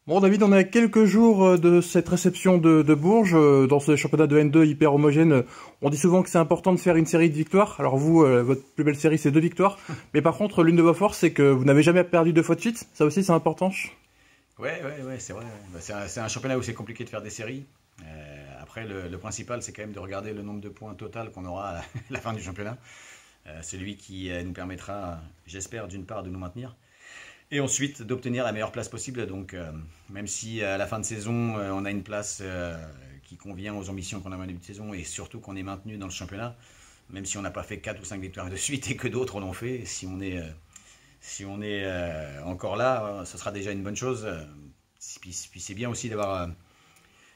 Bon David, on est à quelques jours de cette réception de Bourges. Dans ce championnat de N2 hyper homogène, on dit souvent que c'est important de faire une série de victoires. Alors vous, votre plus belle série, c'est 2 victoires. Mais par contre, l'une de vos forces, c'est que vous n'avez jamais perdu 2 fois de suite. Ça aussi, c'est important. Ouais, c'est vrai. Bah, c'est un championnat où c'est compliqué de faire des séries. Après, le principal, c'est quand même de regarder le nombre de points total qu'on aura à la fin du championnat. Celui qui nous permettra, j'espère, d'une part de nous maintenir, et ensuite d'obtenir la meilleure place possible. Donc, même si à la fin de saison, on a une place qui convient aux ambitions qu'on a en début de saison, et surtout qu'on est maintenu dans le championnat, même si on n'a pas fait 4 ou 5 victoires de suite et que d'autres l'ont fait, si on est encore là, ce sera déjà une bonne chose. Puis c'est bien aussi d'avoir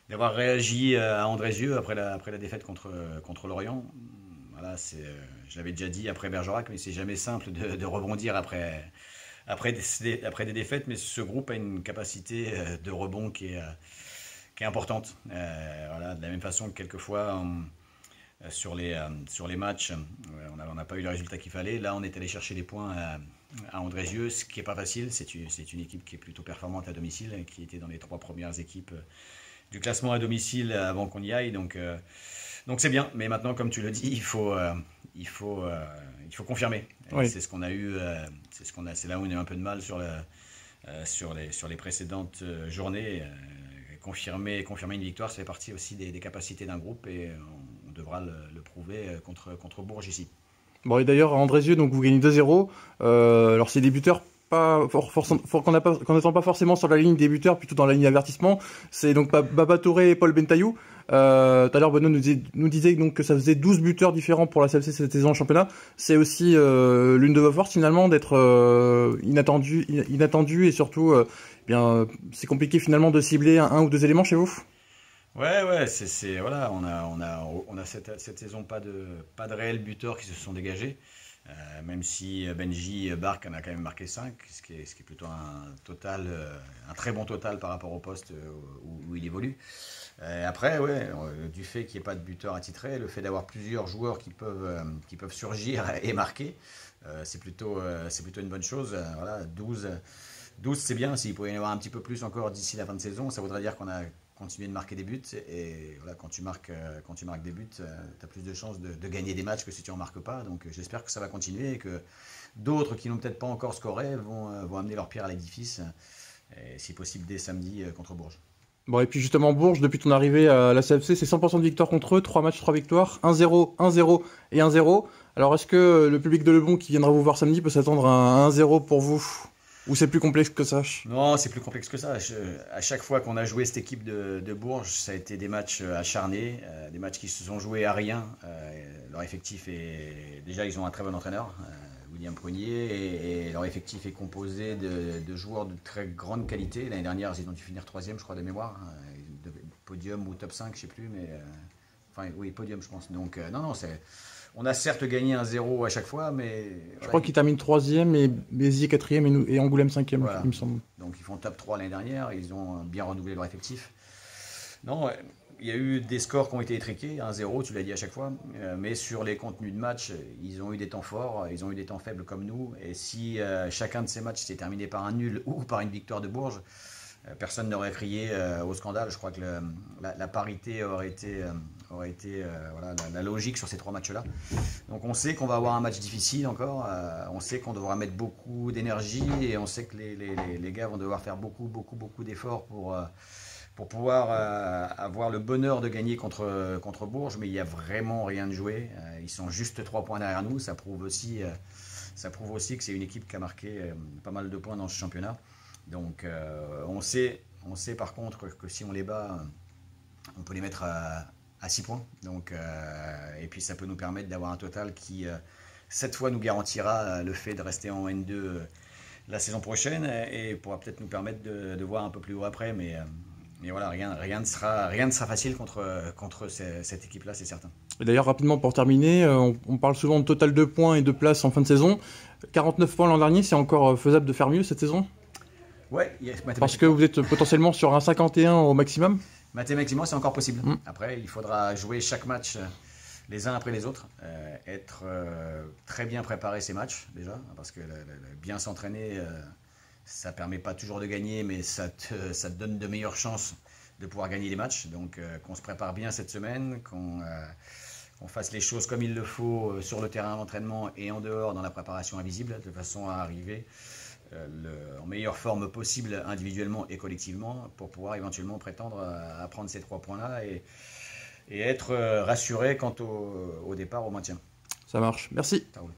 réagi à Andrézieux après la défaite contre Lorient. Voilà, je l'avais déjà dit après Bergerac, mais c'est jamais simple de rebondir après des défaites, mais ce groupe a une capacité de rebond qui est importante. Voilà, de la même façon que quelquefois, sur les matchs, on n'a pas eu le résultat qu'il fallait. Là, on est allé chercher des points à Andrézieux, ce qui n'est pas facile. C'est une équipe qui est plutôt performante à domicile, qui était dans les 3 premières équipes du classement à domicile avant qu'on y aille. Donc c'est bien. Mais maintenant, comme tu le dis, il faut confirmer. Oui. C'est ce qu'on a eu. C'est là où on a eu un peu de mal sur les précédentes journées. Confirmer une victoire, ça fait partie aussi des capacités d'un groupe, et on devra le prouver contre Bourges ici. Bon, et d'ailleurs, à Andrézieux, donc vous gagnez 2-0. Alors c'est des buteurs qu'on n'attend pas forcément sur la ligne des buteurs, plutôt dans la ligne avertissement. C'est donc Baba Touré et Paul Bentaillou. Tout à l'heure, Benoît nous disait donc que ça faisait 12 buteurs différents pour la CFC cette saison en championnat. C'est aussi l'une de vos forces finalement d'être inattendu et surtout, c'est compliqué finalement de cibler un ou 2 éléments chez vous. Ouais, voilà, on a cette saison pas de réels buteurs qui se sont dégagés. Même si Benji Bark en a quand même marqué 5, ce qui est plutôt un très bon total par rapport au poste où il évolue. Après, du fait qu'il n'y ait pas de buteur attitré, le fait d'avoir plusieurs joueurs qui peuvent surgir et marquer, c'est plutôt une bonne chose. Voilà, 12 c'est bien. S'il pouvait y en avoir un petit peu plus encore d'ici la fin de saison, ça voudrait dire qu'on a continué de marquer des buts. Et voilà, quand tu marques des buts, tu as plus de chances de gagner des matchs que si tu n'en marques pas. Donc j'espère que ça va continuer et que d'autres qui n'ont peut-être pas encore scoré vont amener leur pierre à l'édifice, et si possible dès samedi contre Bourges. Bon, et puis justement, Bourges, depuis ton arrivée à la CFC, c'est 100% de victoire contre eux, 3 matchs, 3 victoires, 1-0, 1-0 et 1-0. Alors, est-ce que le public de Lebon qui viendra vous voir samedi peut s'attendre à un 1-0 pour vous? Ou c'est plus complexe que ça? Non, c'est plus complexe que ça. À chaque fois qu'on a joué cette équipe de Bourges, ça a été des matchs acharnés, des matchs qui se sont joués à rien. Leur effectif déjà, ils ont un très bon entraîneur, William Prunier, et leur effectif est composé de joueurs de très grande qualité. L'année dernière, ils ont dû finir 3e, je crois, de mémoire. Podium ou top 5, je ne sais plus, mais enfin, oui, podium, je pense. Donc, non, on a certes gagné 1-0 à chaque fois, mais... Je crois qu'ils terminent 3e, et Béziers 4e et Angoulême 5e, voilà. Il me semble. Donc ils font top 3 l'année dernière, ils ont bien renouvelé leur effectif. Non, il y a eu des scores qui ont été étriqués, 1-0, tu l'as dit à chaque fois, mais sur les contenus de match, ils ont eu des temps forts, ils ont eu des temps faibles comme nous, et si chacun de ces matchs s'est terminé par un nul ou par une victoire de Bourges, personne n'aurait crié au scandale. Je crois que la parité aurait été voilà, la logique sur ces 3 matchs-là. Donc on sait qu'on va avoir un match difficile encore, on sait qu'on devra mettre beaucoup d'énergie, et on sait que les gars vont devoir faire beaucoup d'efforts pour pouvoir avoir le bonheur de gagner contre Bourges, mais il n'y a vraiment rien de joué. Ils sont juste 3 points derrière nous, ça prouve aussi que c'est une équipe qui a marqué pas mal de points dans ce championnat. Donc on sait par contre que si on les bat, on peut les mettre à 6 points. Donc, et puis ça peut nous permettre d'avoir un total qui, cette fois, nous garantira le fait de rester en N2 la saison prochaine, et pourra peut-être nous permettre de voir un peu plus haut après. Mais voilà, rien ne sera facile contre cette équipe-là, c'est certain. Et d'ailleurs, rapidement pour terminer, on parle souvent de total de points et de places en fin de saison. 49 points l'an dernier, c'est encore faisable de faire mieux cette saison? Ouais, parce que vous êtes potentiellement sur un 51 au maximum? Mathématiquement, c'est encore possible. Après, il faudra jouer chaque match les uns après les autres, être très bien préparé ces matchs déjà, parce que bien s'entraîner, Ça permet pas toujours de gagner, mais ça te donne de meilleures chances de pouvoir gagner les matchs. Donc qu'on se prépare bien cette semaine, qu'on fasse les choses comme il le faut sur le terrain d'entraînement et en dehors dans la préparation invisible, de façon à arriver en meilleure forme possible individuellement et collectivement pour pouvoir éventuellement prétendre à prendre ces 3 points-là et être rassuré quant au départ au maintien. Ça marche. Merci. Ça roule.